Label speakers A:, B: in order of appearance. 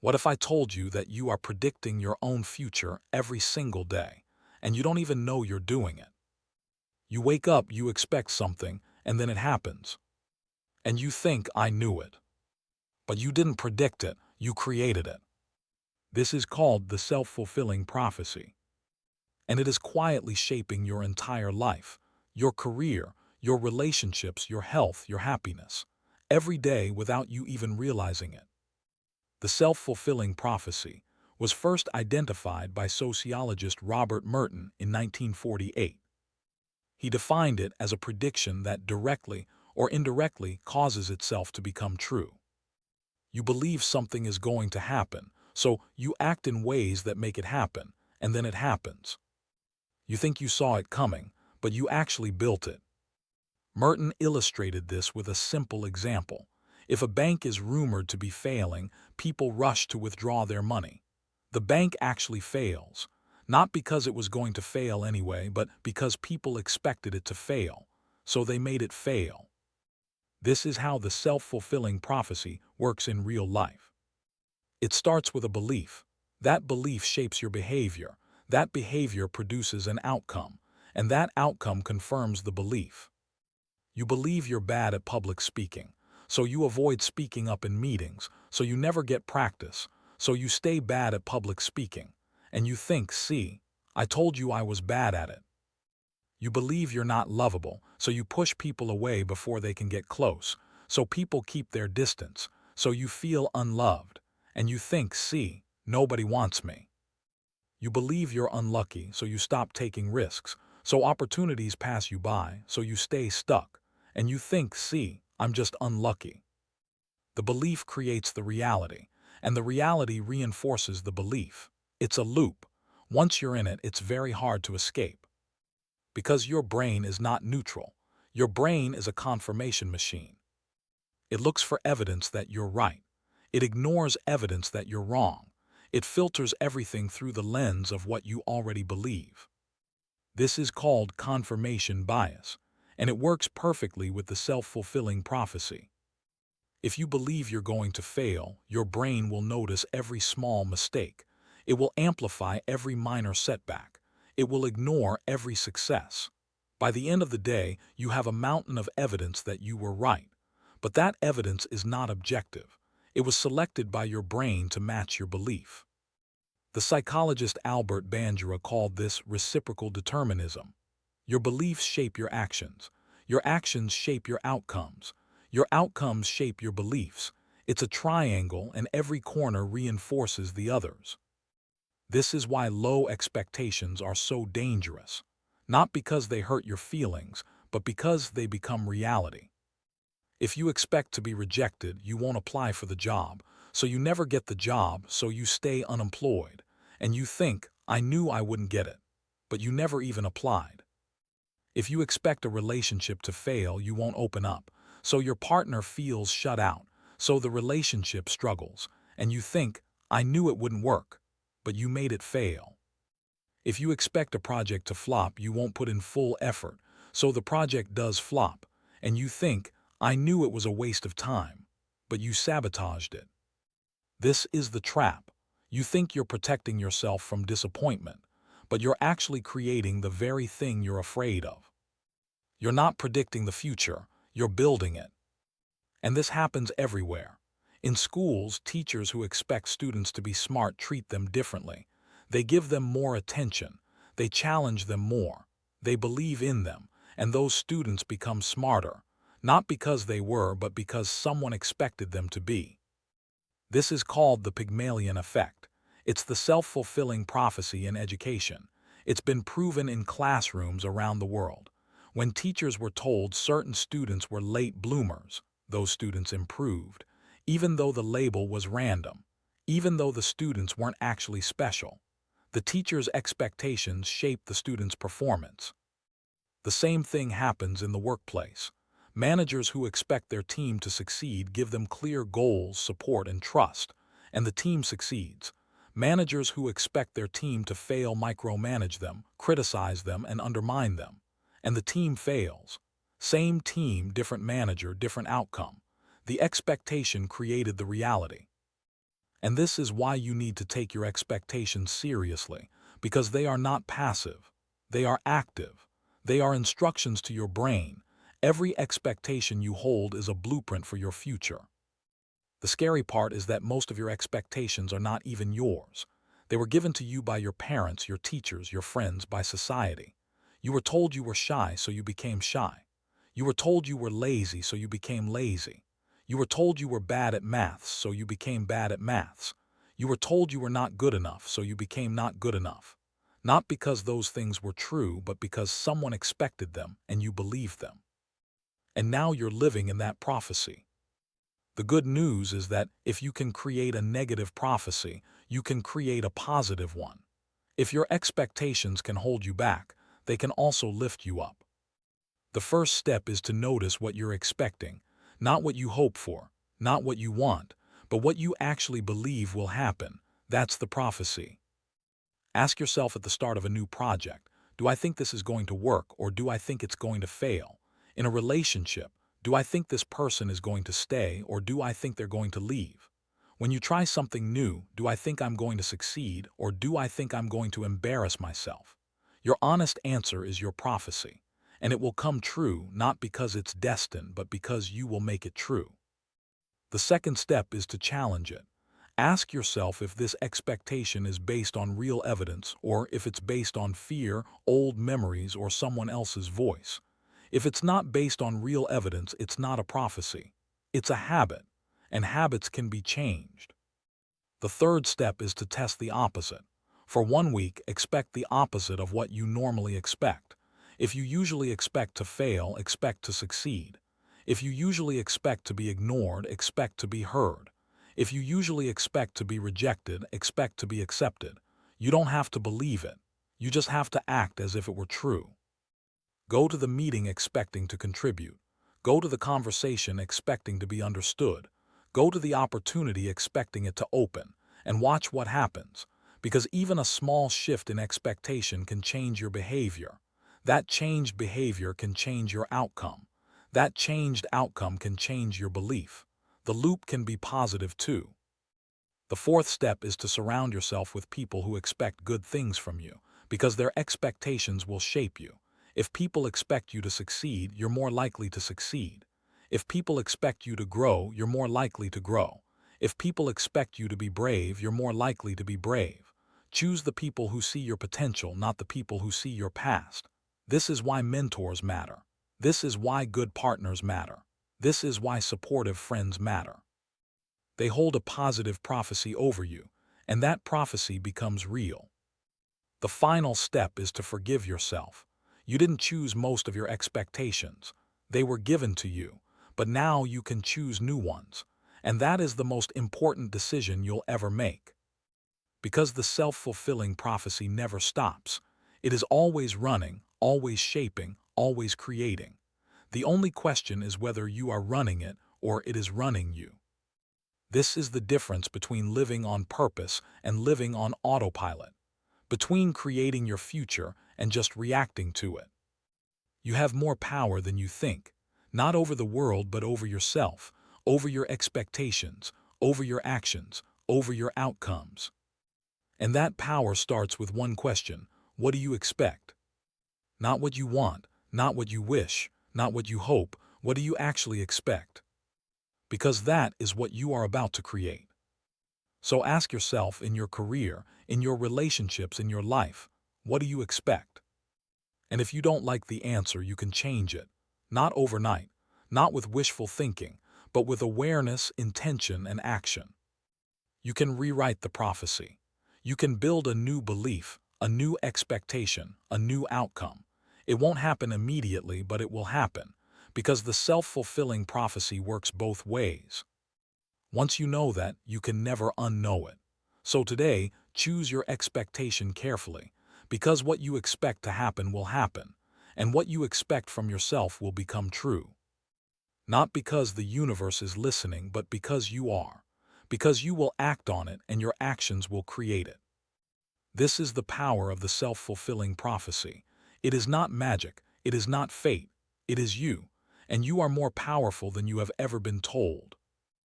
A: What if I told you that you are predicting your own future every single day, and you don't even know you're doing it? You wake up, you expect something, and then it happens. And you think, I knew it. But you didn't predict it, you created it. This is called the self-fulfilling prophecy. And it is quietly shaping your entire life, your career, your relationships, your health, your happiness, every day without you even realizing it. The self-fulfilling prophecy was first identified by sociologist Robert Merton in 1948. He defined it as a prediction that directly or indirectly causes itself to become true. You believe something is going to happen, so you act in ways that make it happen, and then it happens. You think you saw it coming, but you actually built it. Merton illustrated this with a simple example. If a bank is rumored to be failing, people rush to withdraw their money. The bank actually fails, not because it was going to fail anyway, but because people expected it to fail, so they made it fail. This is how the self-fulfilling prophecy works in real life. It starts with a belief. That belief shapes your behavior. That behavior produces an outcome, and that outcome confirms the belief. You believe you're bad at public speaking, so you avoid speaking up in meetings, so you never get practice, so you stay bad at public speaking. And you think, see, I told you I was bad at it. You believe you're not lovable, so you push people away before they can get close, so people keep their distance, so you feel unloved. And you think, see, nobody wants me. You believe you're unlucky, so you stop taking risks, so opportunities pass you by, so you stay stuck. And you think, see, I'm just unlucky. The belief creates the reality, and the reality reinforces the belief. It's a loop. Once you're in it, it's very hard to escape. Because your brain is not neutral. Your brain is a confirmation machine. It looks for evidence that you're right. It ignores evidence that you're wrong. It filters everything through the lens of what you already believe. This is called confirmation bias, and it works perfectly with the self-fulfilling prophecy. If you believe you're going to fail, your brain will notice every small mistake. It will amplify every minor setback. It will ignore every success. By the end of the day, you have a mountain of evidence that you were right. But that evidence is not objective. It was selected by your brain to match your belief. The psychologist Albert Bandura called this reciprocal determinism. Your beliefs shape your actions. Your actions shape your outcomes. Your outcomes shape your beliefs. It's a triangle, and every corner reinforces the others. This is why low expectations are so dangerous. Not because they hurt your feelings, but because they become reality. If you expect to be rejected, you won't apply for the job, so you never get the job, so you stay unemployed. And you think, I knew I wouldn't get it, but you never even applied. If you expect a relationship to fail, you won't open up, so your partner feels shut out, so the relationship struggles, and you think, I knew it wouldn't work, but you made it fail. If you expect a project to flop, you won't put in full effort, so the project does flop, and you think, I knew it was a waste of time, but you sabotaged it. This is the trap. You think you're protecting yourself from disappointment, but you're actually creating the very thing you're afraid of. You're not predicting the future, you're building it. And this happens everywhere. In schools, teachers who expect students to be smart treat them differently. They give them more attention. They challenge them more. They believe in them, and those students become smarter, not because they were, but because someone expected them to be. This is called the Pygmalion effect. It's the self-fulfilling prophecy in education. It's been proven in classrooms around the world. When teachers were told certain students were late bloomers, those students improved, even though the label was random, even though the students weren't actually special. The teacher's expectations shaped the student's performance. The same thing happens in the workplace. Managers who expect their team to succeed give them clear goals, support, and trust, and the team succeeds. Managers who expect their team to fail micromanage them, criticize them, and undermine them, and the team fails. Same team, different manager, different outcome. The expectation created the reality. And this is why you need to take your expectations seriously, because they are not passive. They are active. They are instructions to your brain. Every expectation you hold is a blueprint for your future. The scary part is that most of your expectations are not even yours. They were given to you by your parents, your teachers, your friends, by society. You were told you were shy, so you became shy. You were told you were lazy, so you became lazy. You were told you were bad at maths, so you became bad at maths. You were told you were not good enough, so you became not good enough. Not because those things were true, but because someone expected them and you believed them. And now you're living in that prophecy. The good news is that if you can create a negative prophecy, you can create a positive one. If your expectations can hold you back, they can also lift you up. The first step is to notice what you're expecting, not what you hope for, not what you want, but what you actually believe will happen. That's the prophecy. Ask yourself at the start of a new project, do I think this is going to work, or do I think it's going to fail? In a relationship, do I think this person is going to stay, or do I think they're going to leave? When you try something new, do I think I'm going to succeed, or do I think I'm going to embarrass myself? Your honest answer is your prophecy, and it will come true not because it's destined, but because you will make it true. The second step is to challenge it. Ask yourself if this expectation is based on real evidence or if it's based on fear, old memories, or someone else's voice. If it's not based on real evidence, it's not a prophecy. It's a habit, and habits can be changed. The third step is to test the opposite. For 1 week, expect the opposite of what you normally expect. If you usually expect to fail, expect to succeed. If you usually expect to be ignored, expect to be heard. If you usually expect to be rejected, expect to be accepted. You don't have to believe it. You just have to act as if it were true. Go to the meeting expecting to contribute. Go to the conversation expecting to be understood. Go to the opportunity expecting it to open, and watch what happens, because even a small shift in expectation can change your behavior. That changed behavior can change your outcome. That changed outcome can change your belief. The loop can be positive too. The fourth step is to surround yourself with people who expect good things from you, because their expectations will shape you. If people expect you to succeed, you're more likely to succeed. If people expect you to grow, you're more likely to grow. If people expect you to be brave, you're more likely to be brave. Choose the people who see your potential, not the people who see your past. This is why mentors matter. This is why good partners matter. This is why supportive friends matter. They hold a positive prophecy over you, and that prophecy becomes real. The final step is to forgive yourself. You didn't choose most of your expectations. They were given to you, but now you can choose new ones, and that is the most important decision you'll ever make. Because the self-fulfilling prophecy never stops. It is always running, always shaping, always creating. The only question is whether you are running it or it is running you. This is the difference between living on purpose and living on autopilot, between creating your future and just reacting to it. You have more power than you think, not over the world but over yourself, over your expectations, over your actions, over your outcomes. And that power starts with one question: what do you expect? Not what you want, not what you wish, not what you hope. What do you actually expect? Because that is what you are about to create. So ask yourself, in your career, in your relationships, in your life, what do you expect? And if you don't like the answer, you can change it. Not overnight, not with wishful thinking, but with awareness, intention, and action. You can rewrite the prophecy. You can build a new belief, a new expectation, a new outcome. It won't happen immediately, but it will happen, because the self-fulfilling prophecy works both ways. Once you know that, you can never unknow it. So today, choose your expectation carefully, because what you expect to happen will happen, and what you expect from yourself will become true. Not because the universe is listening, but because you are. Because you will act on it and your actions will create it. This is the power of the self-fulfilling prophecy. It is not magic, it is not fate, it is you, and you are more powerful than you have ever been told.